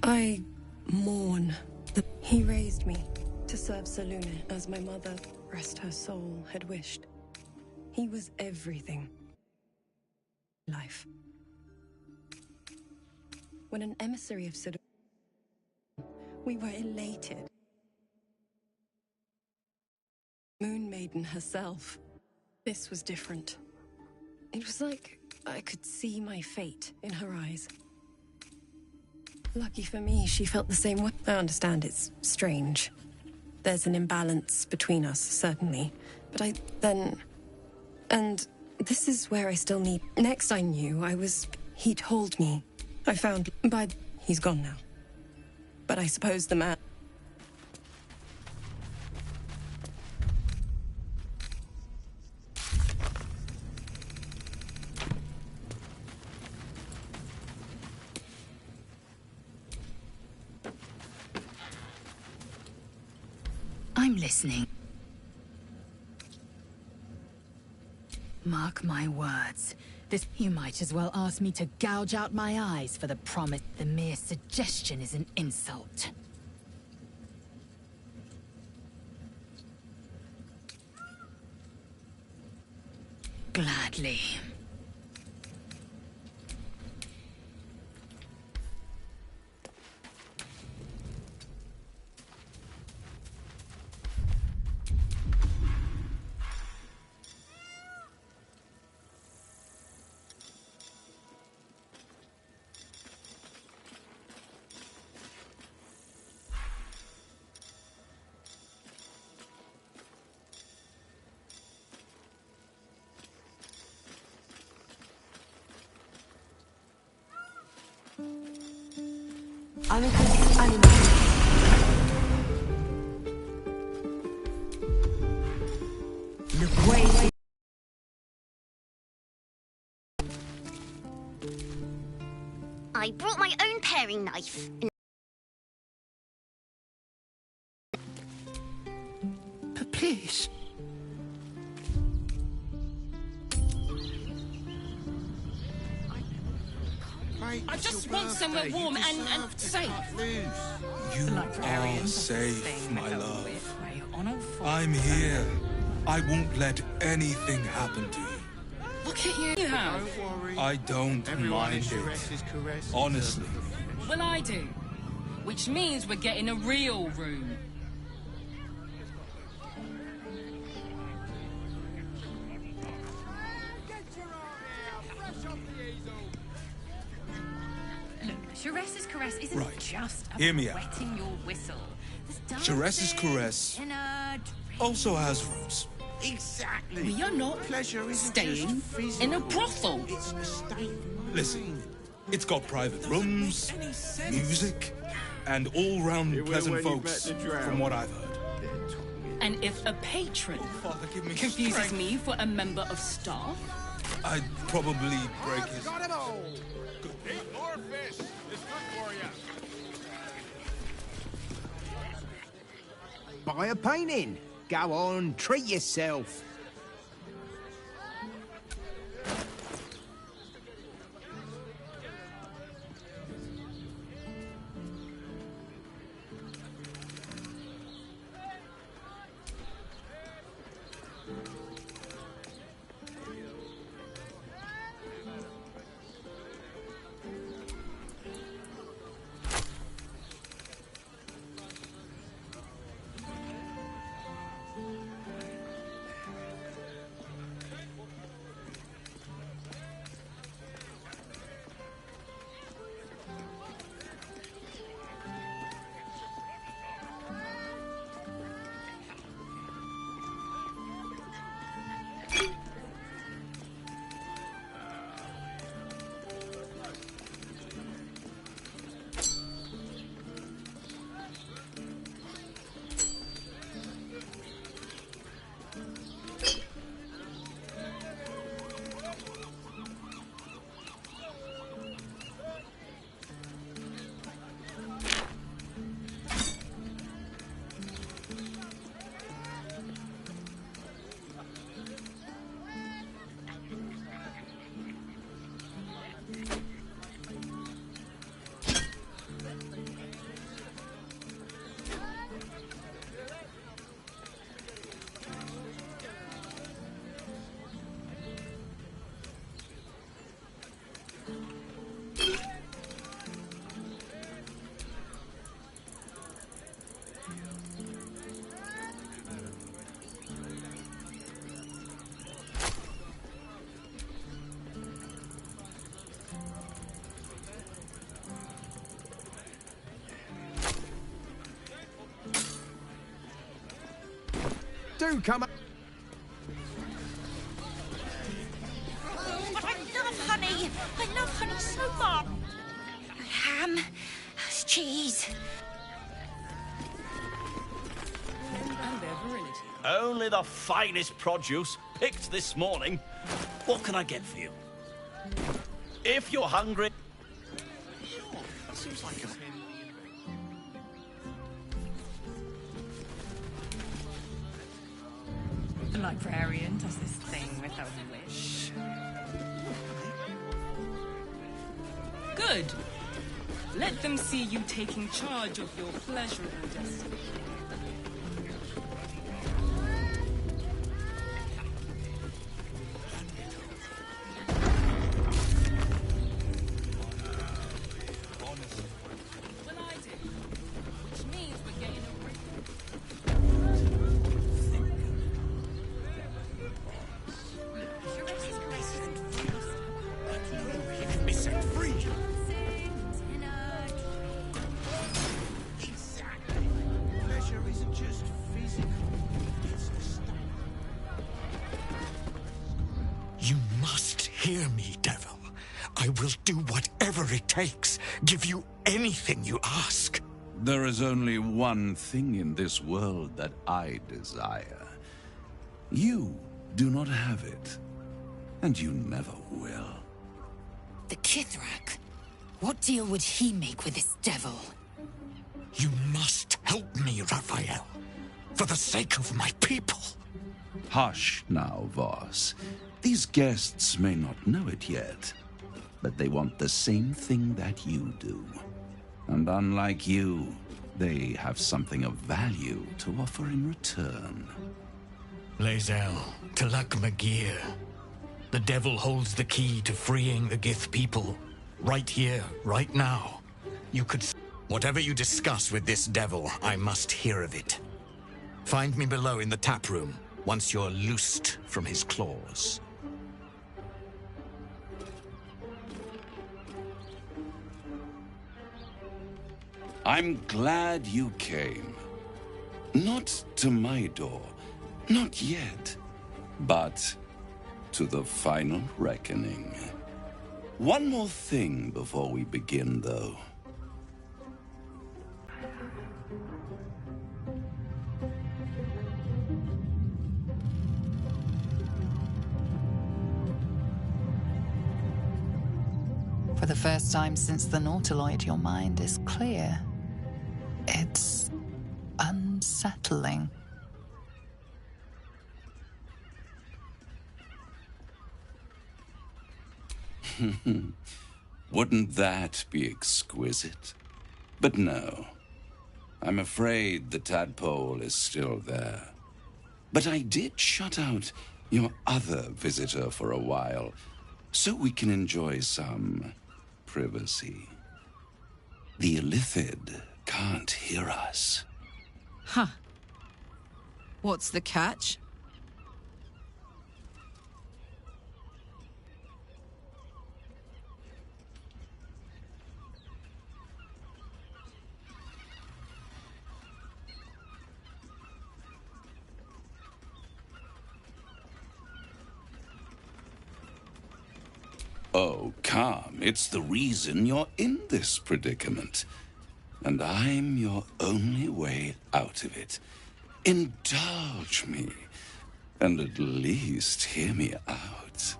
I mourn. He raised me to serve Selûne as my mother, rest her soul, had wished. He was everything. Life. When an emissary of Selûne, we were elated. Moon Maiden herself. This was different. It was like I could see my fate in her eyes. Lucky for me, she felt the same way. I understand it's strange. There's an imbalance between us, certainly. But And this is where I still need... Next I knew, he told me. I found... He's gone now. But I suppose the man... I'm listening. Mark my words. You might as well ask me to gouge out my eyes for the promise. The mere suggestion is an insult. Gladly. I brought my own paring knife. But please. I just want somewhere warm and safe. You are safe, my love. I'm here. I won't let anything happen to you. Look at you have. Don't worry. I don't mind it. Honestly. Well, I do. Which means we're getting a real room. Sharess's caress isn't Right. just about Hear me out. wetting your whistle. Sharess's caress also has roots. Exactly. We are not staying in a brothel. It's a state of Listen, it's got private rooms, music, and all-round pleasant folks, from what I've heard. And if a patron Father, give me confuses strength. me for a member of staff, I'd probably break his... Got him all. Eat more fish. It's good for you. Buy a painting. Go on, treat yourself. Do come up. But I love honey. I love honey so much. Ham, cheese. And their virility. Only the finest produce, picked this morning. What can I get for you? If you're hungry... Seems like a... The librarian does this thing without a wish. Good. Let them see you taking charge of your pleasurable destiny. Well, I did. Which means we're getting a Be set free. Pleasure isn't just physical. It's a state. You must hear me, devil. I will do whatever it takes, give you anything you ask. There is only one thing in this world that I desire. You do not have it, and you never will. The Kithrak? What deal would he make with this devil? You must help me, Raphael, for the sake of my people. Hush now, Voss. These guests may not know it yet, but they want the same thing that you do. And unlike you, they have something of value to offer in return. Lae'zel, Talak Magir. The devil holds the key to freeing the Gith people. Right here, right now. You could... Whatever you discuss with this devil, I must hear of it. Find me below in the tap room, once you're loosed from his claws. I'm glad you came. Not to my door, not yet, but to the final reckoning. One more thing before we begin, though. For the first time since the Nautiloid, your mind is clear. It's unsettling. Wouldn't that be exquisite? But no. I'm afraid the tadpole is still there. But I did shut out your other visitor for a while, so we can enjoy some privacy. The Illithid can't hear us. Huh. What's the catch? Oh, come. It's the reason you're in this predicament. And I'm your only way out of it. Indulge me, and at least hear me out.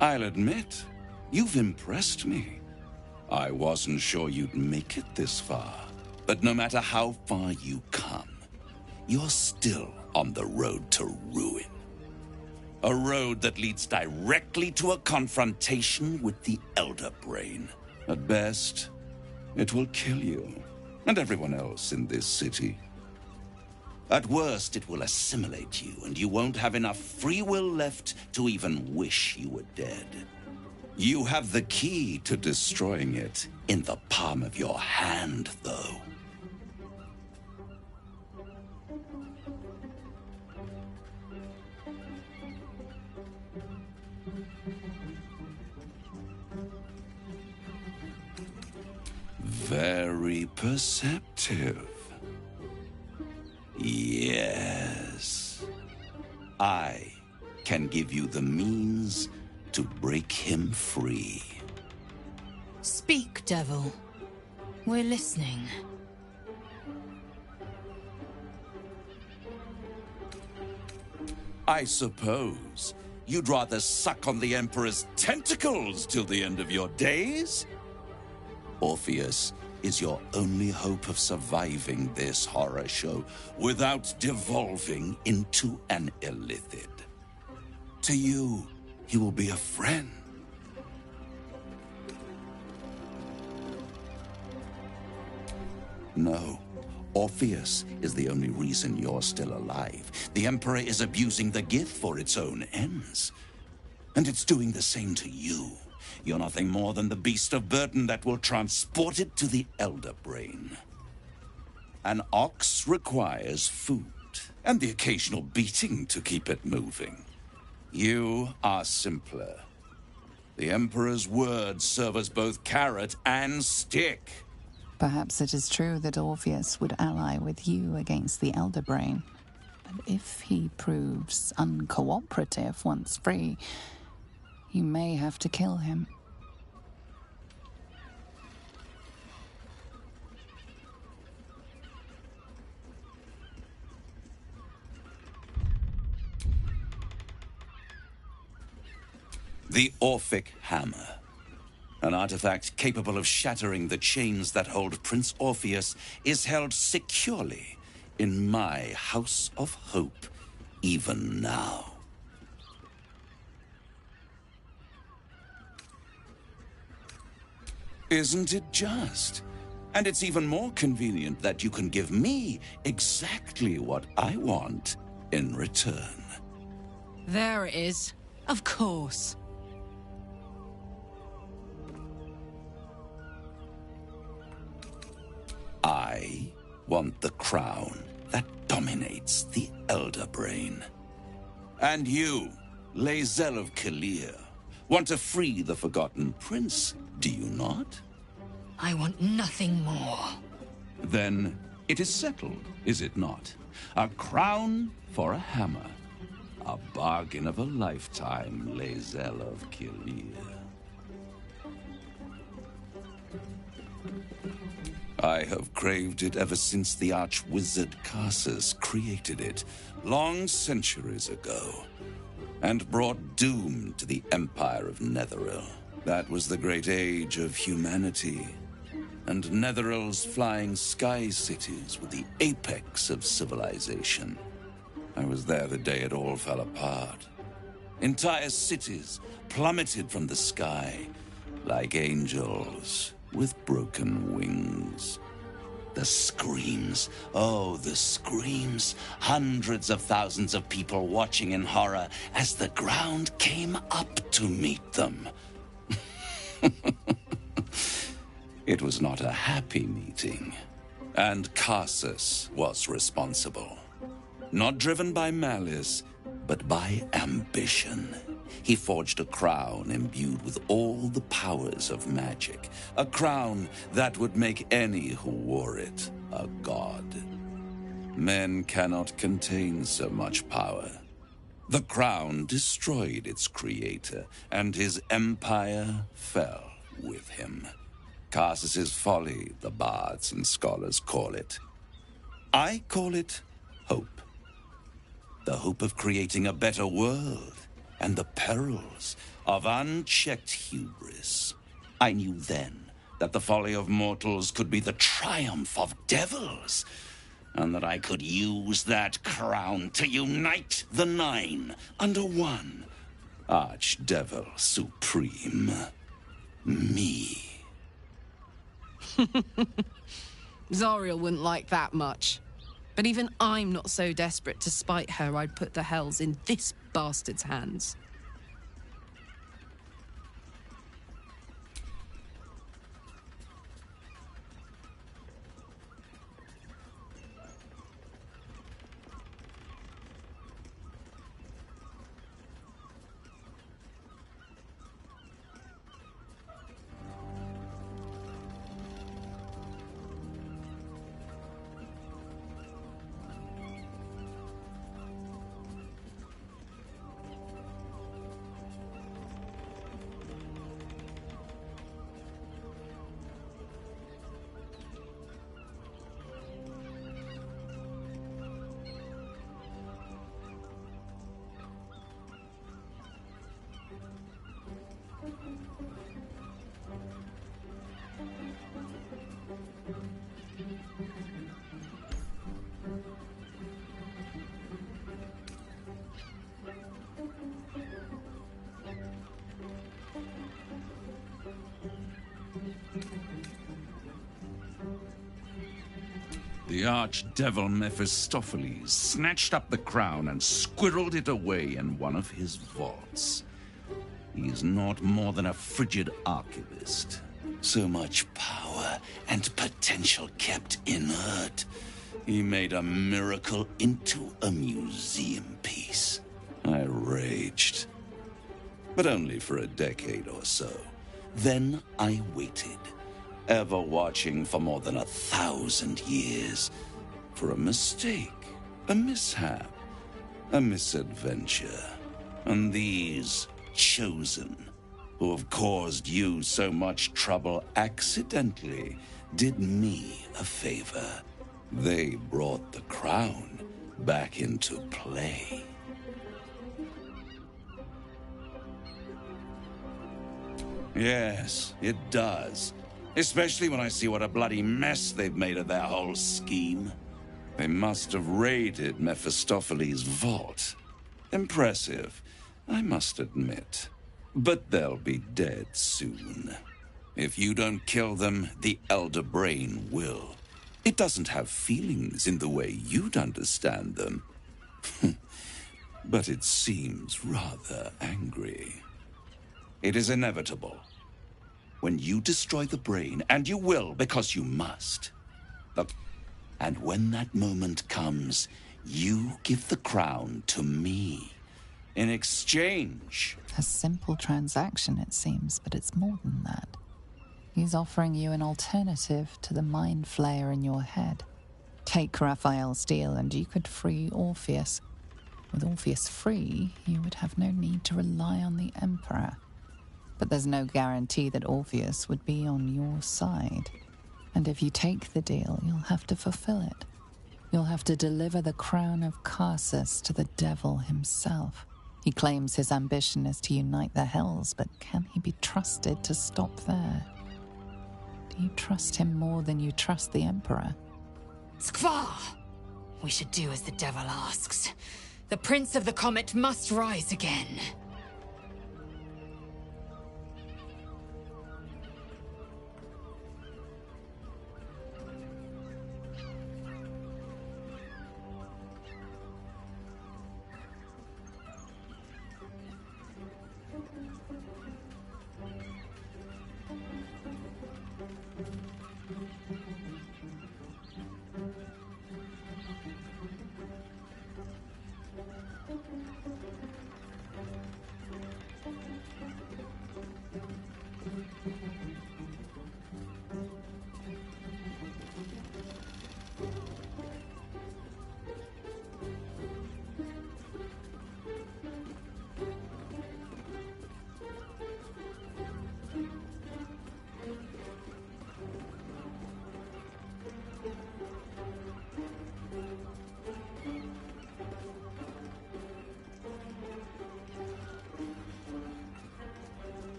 I'll admit, you've impressed me. I wasn't sure you'd make it this far, but no matter how far you come, you're still on the road to ruin. A road that leads directly to a confrontation with the Elder Brain. At best, it will kill you, and everyone else in this city. At worst, it will assimilate you, and you won't have enough free will left to even wish you were dead. You have the key to destroying it in the palm of your hand, though. Very perceptive. Yes. I can give you the means to break him free. Speak, devil. We're listening. I suppose you'd rather suck on the Emperor's tentacles till the end of your days? Orpheus is your only hope of surviving this horror show without devolving into an illithid. To you, he will be a friend. No. Orpheus is the only reason you're still alive. The Emperor is abusing the Gith for its own ends. And it's doing the same to you. You're nothing more than the beast of burden that will transport it to the Elder Brain. An ox requires food, and the occasional beating to keep it moving. You are simpler. The Emperor's words serve as both carrot and stick. Perhaps it is true that Orpheus would ally with you against the Elder Brain. But if he proves uncooperative once free, you may have to kill him. The Orphic Hammer. An artifact capable of shattering the chains that hold Prince Orpheus is held securely in my House of Hope, even now. Isn't it just? And it's even more convenient that you can give me exactly what I want in return. There it is. Of course. I want the crown that dominates the Elder Brain. And you, Lae'zel of K'liir, want to free the Forgotten Prince, do you not? I want nothing more. Then it is settled, is it not? A crown for a hammer. A bargain of a lifetime, Lae'zel of K'liir. I have craved it ever since the arch-wizard Karsus created it, long centuries ago, and brought doom to the Empire of Netheril. That was the great age of humanity, and Netheril's flying sky cities were the apex of civilization. I was there the day it all fell apart. Entire cities plummeted from the sky like angels with broken wings. The screams, oh, the screams. Hundreds of thousands of people watching in horror as the ground came up to meet them. It was not a happy meeting, and Karsus was responsible. Not driven by malice, but by ambition. He forged a crown imbued with all the powers of magic. A crown that would make any who wore it a god. Men cannot contain so much power. The crown destroyed its creator, and his empire fell with him. Karsus's folly, the bards and scholars call it. I call it hope. The hope of creating a better world, and the perils of unchecked hubris. I knew then that the folly of mortals could be the triumph of devils, and that I could use that crown to unite the Nine under one Archdevil Supreme. Me. Zariel wouldn't like that much. But even I'm not so desperate to spite her I'd put the hells in this bastard's hands. The archdevil Mephistopheles snatched up the crown and squirreled it away in one of his vaults. He is not more than a frigid archivist. So much power and potential kept inert. He made a miracle into a museum piece. I raged. But only for a decade or so. Then I waited, ever watching for more than 1,000 years, for a mistake, a mishap, a misadventure. And these chosen, who have caused you so much trouble accidentally, did me a favor. They brought the crown back into play. Yes, it does. Especially when I see what a bloody mess they've made of their whole scheme. They must have raided Mephistopheles' vault. Impressive, I must admit. But they'll be dead soon. If you don't kill them, the Elder Brain will. It doesn't have feelings in the way you'd understand them. But it seems rather angry. It is inevitable. When you destroy the brain, and you will because you must. And when that moment comes, you give the crown to me. In exchange. A simple transaction, it seems, but it's more than that. He's offering you an alternative to the mind flayer in your head. Take Raphael Steele and you could free Orpheus. With Orpheus free, you would have no need to rely on the Emperor. But there's no guarantee that Orpheus would be on your side. And if you take the deal, you'll have to fulfill it. You'll have to deliver the crown of Karsus to the devil himself. He claims his ambition is to unite the Hells, but can he be trusted to stop there? Do you trust him more than you trust the Emperor? Skvar! We should do as the devil asks. The Prince of the Comet must rise again.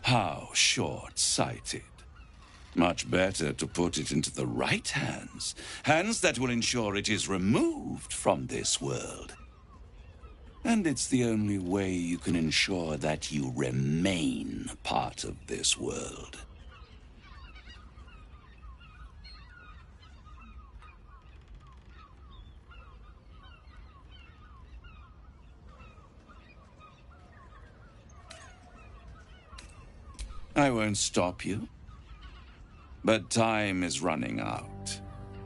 How short-sighted. Much better to put it into the right hands. Hands that will ensure it is removed from this world. And it's the only way you can ensure that you remain part of this world. I won't stop you. But time is running out.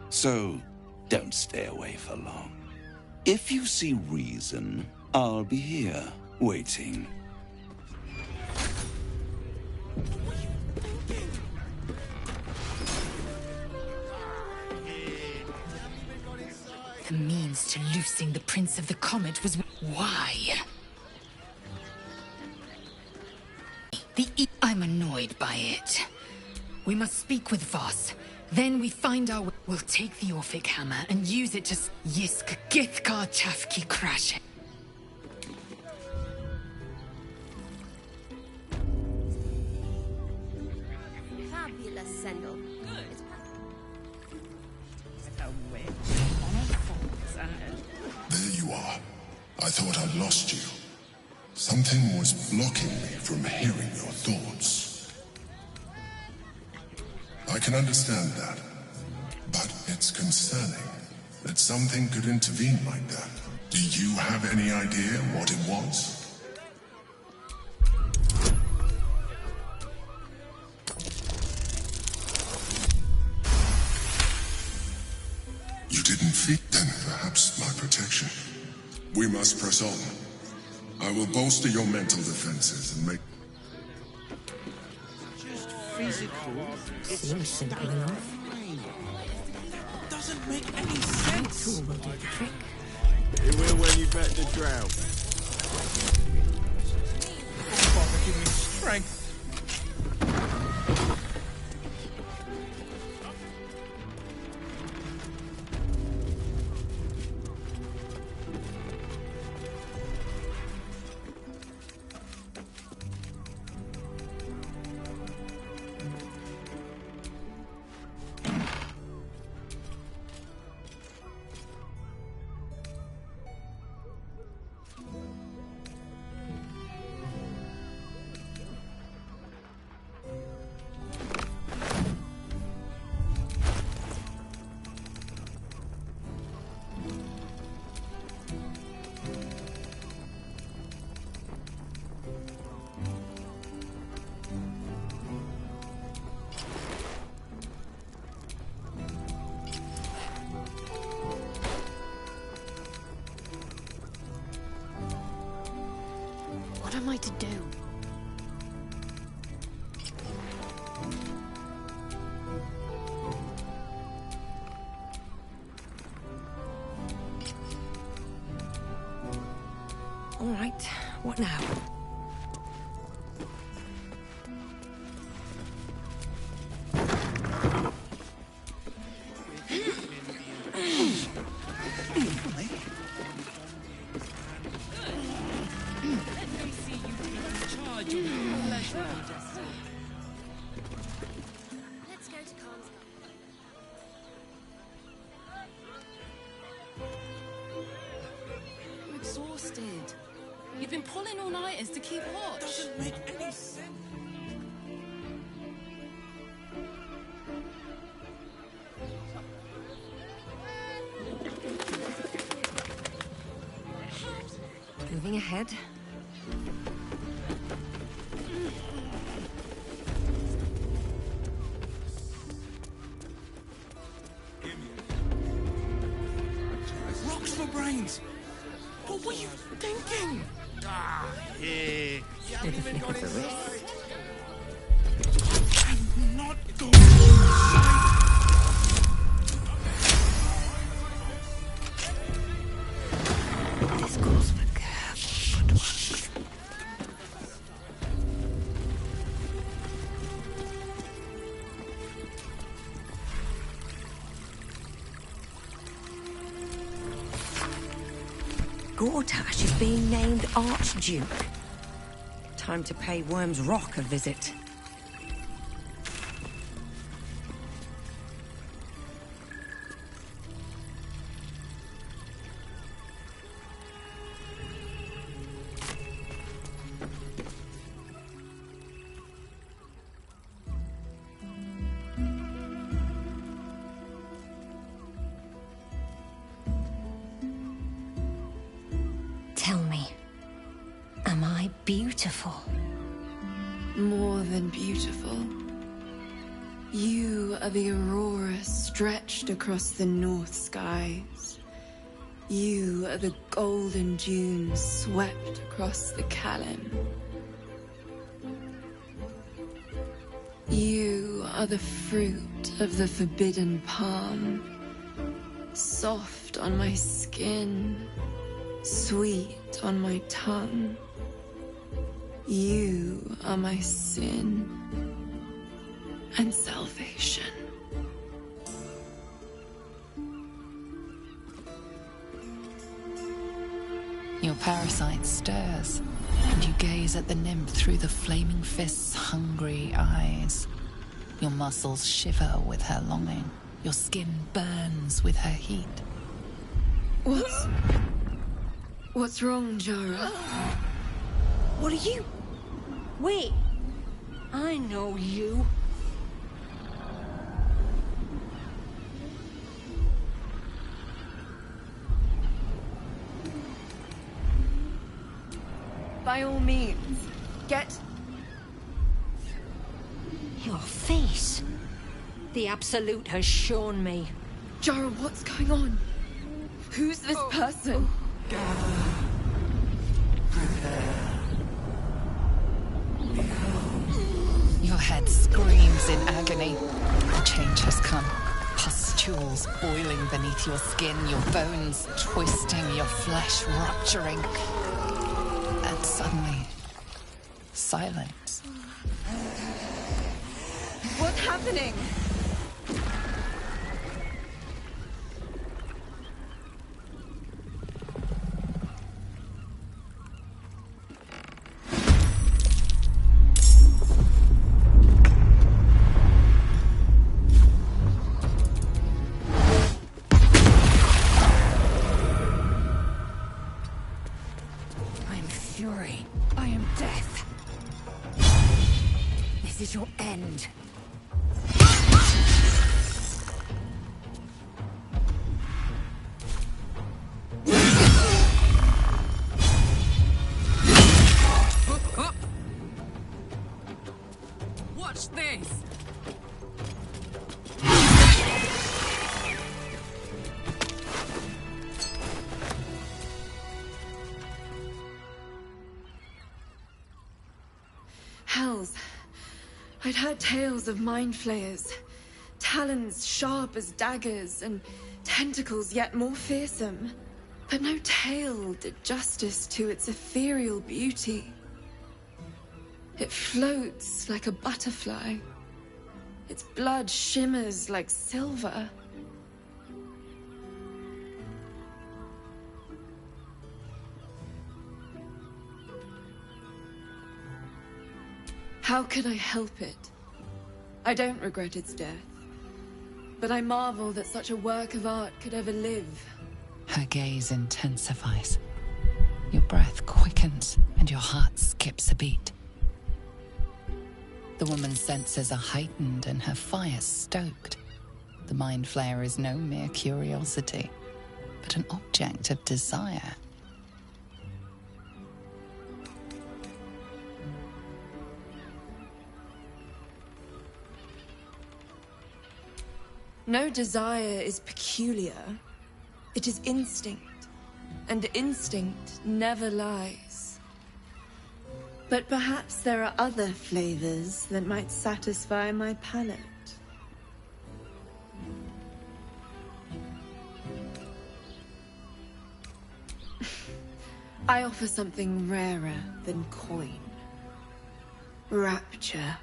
So don't stay away for long. If you see reason, I'll be here, waiting. The means to loosing the Prince of the Comet was... Why? I'm annoyed by it. We must speak with Voss. Then we find our way. We'll take the Orphic Hammer and use it to... Yisk Githkar Chafki Crash. Fabulous, Sendel. There you are. I thought I'd lost you. Something was blocking me from hearing your thoughts. I can understand that, but it's concerning that something could intervene like that. Do you have any idea what it was? You didn't feed them, perhaps my protection. We must press on. I will bolster your mental defenses and make... Just physical. Seems simple enough. It doesn't make any sense. Tool will do the trick. It will when you bet the drought. Father, give me strength. What am I to do? All right, what now? Let's go to Khan's. I'm exhausted. You've been pulling all-nighters to keep watch. Doesn't make any sense. Moving ahead. Rocks for brains. What were you thinking? Ah, here. You haven't even got inside. I'm not going inside. This calls for careful footwork. Gortash is being named Archduke. Time to pay Worm's Rock a visit. Tell me, am I beautiful? more than beautiful. You are the aurora stretched across the north skies. You are the golden dunes swept across the Callan. You are the fruit of the forbidden palm, soft on my skin, sweet on my tongue. You are my sin and salvation. Your parasite stirs, and you gaze at the nymph through the flaming fist's hungry eyes. Your muscles shiver with her longing. Your skin burns with her heat. What's wrong, Jara? What are you? Wait. I know you. By all means, get... Your face. The Absolute has shown me. Jara, what's going on? Who's this person? Your head screams in agony. The change has come. Pustules boiling beneath your skin, your bones twisting, your flesh rupturing. And suddenly, silence. What's happening? I am death. This is your end. Watch this! Hells. I'd heard tales of mind flayers. Talons sharp as daggers, and tentacles yet more fearsome. But no tale did justice to its ethereal beauty. It floats like a butterfly. Its blood shimmers like silver. How could I help it? I don't regret its death. But I marvel that such a work of art could ever live. Her gaze intensifies. Your breath quickens, and your heart skips a beat. The woman's senses are heightened and her fire stoked. The Mind Flayer is no mere curiosity, but an object of desire. No desire is peculiar. It is instinct, and instinct never lies. But perhaps there are other flavors that might satisfy my palate. I offer something rarer than coin. Rapture.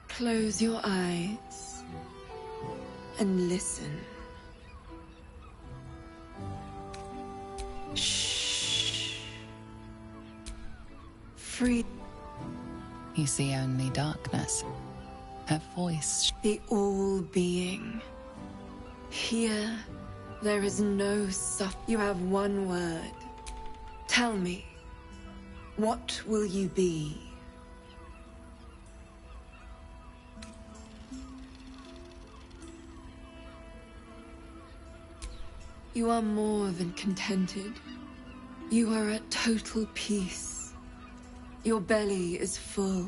Close your eyes and listen. Shh. Free. You see only darkness. Her voice. The all-being. Here, there is no You have one word. Tell me, what will you be? You are more than contented. You are at total peace. Your belly is full.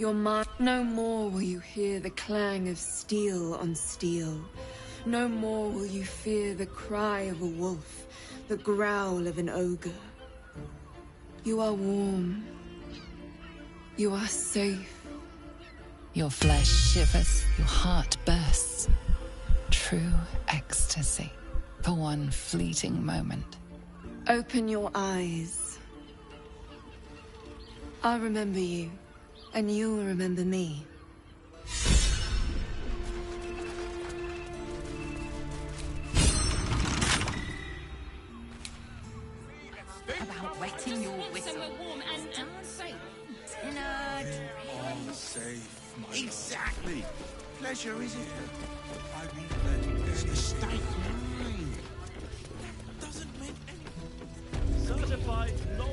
Your mind. No more will you hear the clang of steel on steel. No more will you fear the cry of a wolf, the growl of an ogre. You are warm. You are safe. Your flesh shivers, your heart bursts. True ecstasy for one fleeting moment. Open your eyes. I'll remember you, and you'll remember me. About wetting your whistle. Warm and safe. Dinner. All safe, my love. Exactly. Pleasure is here. I won't let It's the state mind. Doesn't make any... Certified no...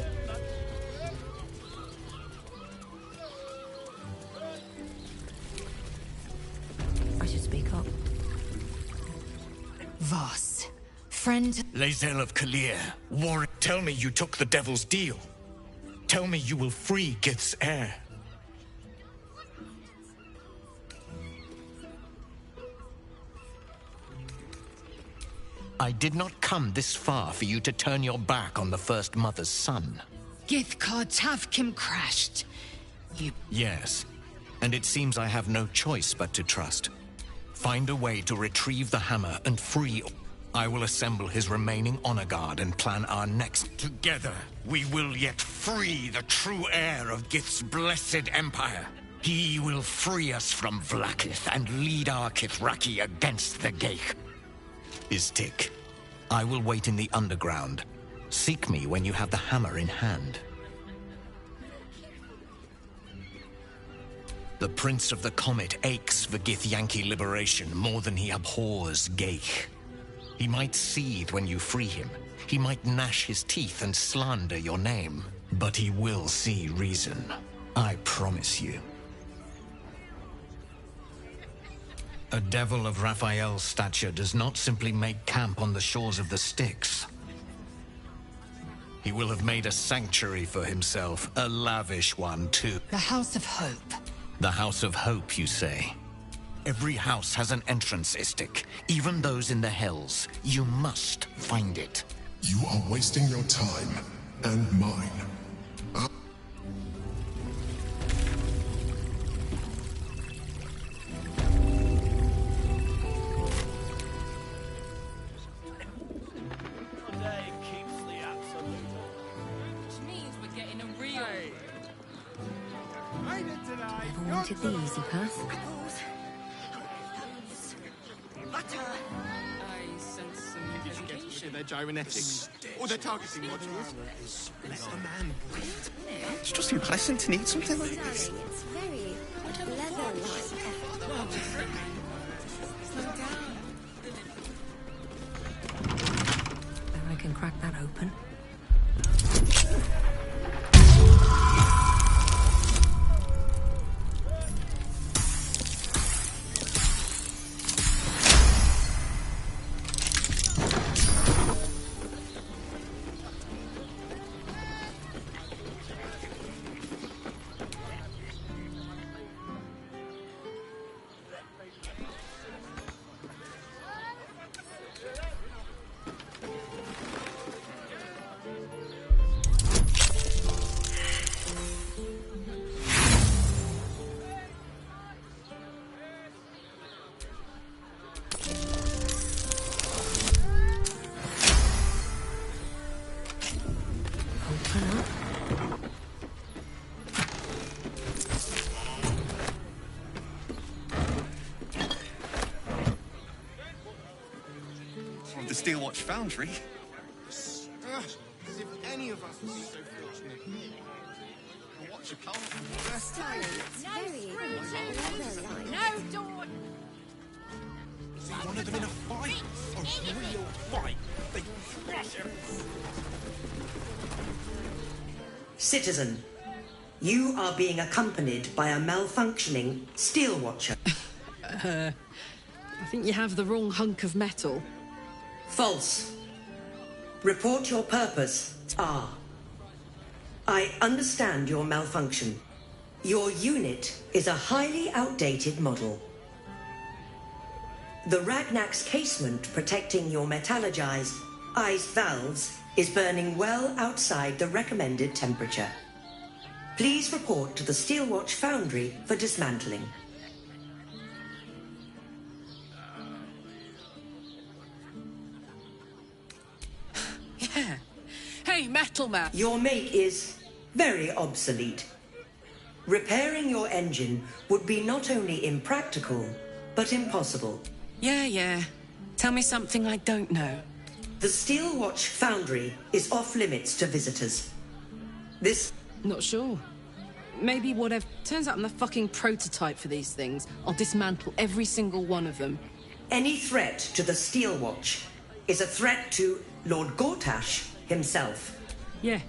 I should speak up. Voss, friend... Lae'zel of Kalir, warrior, tell me you took the Devil's deal. Tell me you will free Gith's heir. I did not come this far for you to turn your back on the First Mother's son. Githkar Tavkim crashed. You... Yes, and it seems I have no choice but to trust. Find a way to retrieve the hammer and free... I will assemble his remaining honor guard and plan our next... Together, we will yet free the true heir of Gith's blessed empire. He will free us from Vlaakith and lead our Kithraki against the Geich. Istik, I will wait in the underground. Seek me when you have the hammer in hand. The Prince of the Comet aches for Githyanki liberation more than he abhors Geich. He might seethe when you free him. He might gnash his teeth and slander your name. But he will see reason. I promise you. A devil of Raphael's stature does not simply make camp on the shores of the Styx. He will have made a sanctuary for himself, a lavish one, too. The House of Hope. The House of Hope, you say? Every house has an entrance, Istik. Even those in the Hells. You must find it. You are wasting your time, and mine. Today keeps the absolute. Which means we're getting a real... Never wanted the easy path. Butter. I sense some Did you get hesitation. their gyrometics? Or their targeting modules? Let the man breathe. It's just unpleasant to need something like this. Sorry, it's very leather-like. Slow down. Bet I can crack that open. From the Steelwatch Foundry. As if any of us would be so fortunate. A watch of color. Sorry, it's very leather-like. No, Dawn. See one of them in a fight. A real fight. They crush him. Citizen, you are being accompanied by a malfunctioning steel watcher. I think you have the wrong hunk of metal. False. Report your purpose. I understand your malfunction. Your unit is a highly outdated model. The Ragnak's casement protecting your metallurgized ice valves is burning well outside the recommended temperature. Please report to the Steelwatch Foundry for dismantling. Yeah. Hey, Metal Man. Your make is very obsolete. Repairing your engine would be not only impractical, but impossible. Yeah. Tell me something I don't know. The Steelwatch Foundry is off limits to visitors. This... Not sure. Maybe whatever turns up in the fucking prototype for these things, I'll dismantle every single one of them. Any threat to the Steelwatch is a threat to Lord Gortash himself. Yeah.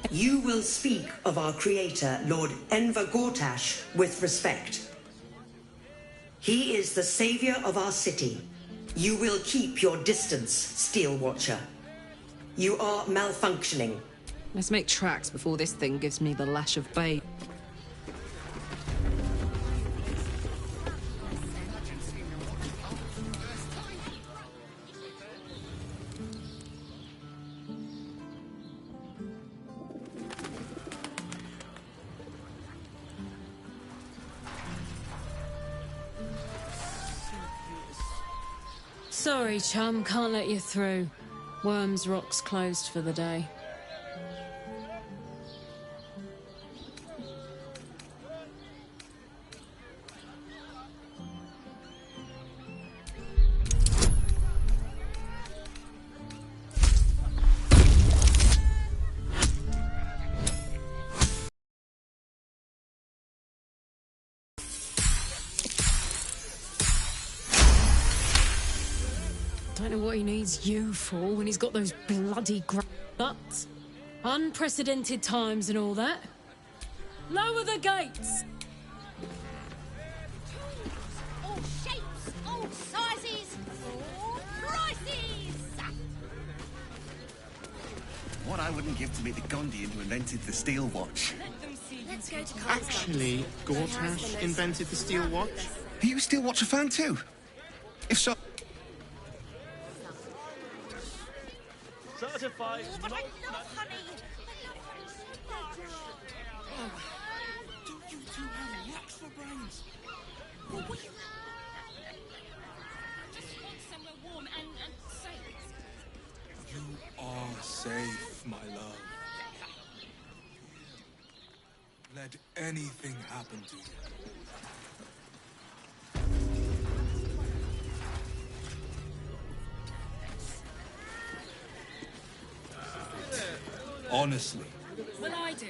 You will speak of our creator, Lord Enver Gortash, with respect. He is the savior of our city. You will keep your distance, Steelwatcher. You are malfunctioning. Let's make tracks before this thing gives me the lash of bait. Sorry, chum, can't let you through. Worms Rock's closed for the day. Don't know what he needs you for when he's got those bloody guts. Unprecedented times and all that. Lower the gates! All shapes, all sizes, all prices! What I wouldn't give to meet the Gondian who invented the steel watch. Let's go to Actually, Gortash invented the steel watch? Are you a steel watcher fan too? If so... Certified. But I love honey. I love honey so much. Don't you two have rocks for brains? Well, we just want somewhere warm and safe. You are safe, my love. Let anything happen to you. Honestly. Well, I do.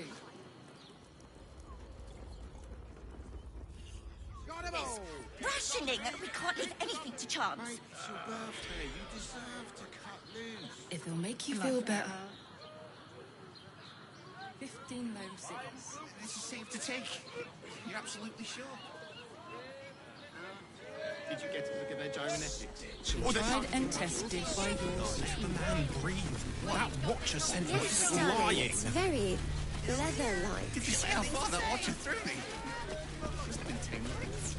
Rationing. We can't leave anything to chance. It's your birthday. You deserve to cut loose. If it'll make you feel better. 15 loaves. This is safe to take. You're absolutely sure? Did you get to look at their gyrometics? Tried and tested by yours. Let the man breathe. That watcher sent me This flying. It's very leather-like. Did you see how far that watcher threw me? Must have been 10 minutes.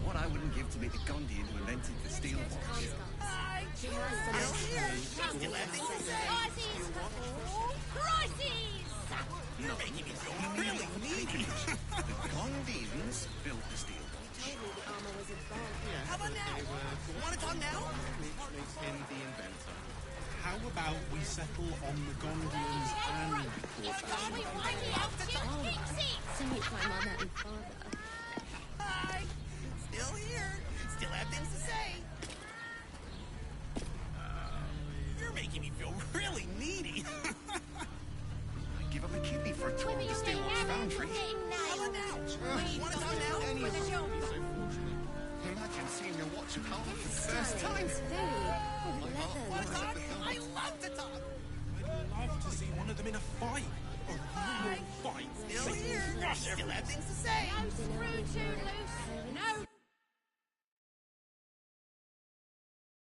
What I wouldn't give to meet the Gondian who invented the steel watch. You're making me feel really needy. The Gondians built the steel watch. How about now? Want to talk now? Makes him the inventor. How about we settle on the Gondians and Gortash? To meet my mother and father. Hi! Still here. Still have things to say. You're making me feel really needy. I'd give up a kidney for a tour of the steel watch foundry. How about now? Want to talk now? Imagine seeing seeing a Watcher Column for the first time. I love to talk. I'd love to see one of them in a fight. A real fight. Still here. Still have things to say. No screw too loose. No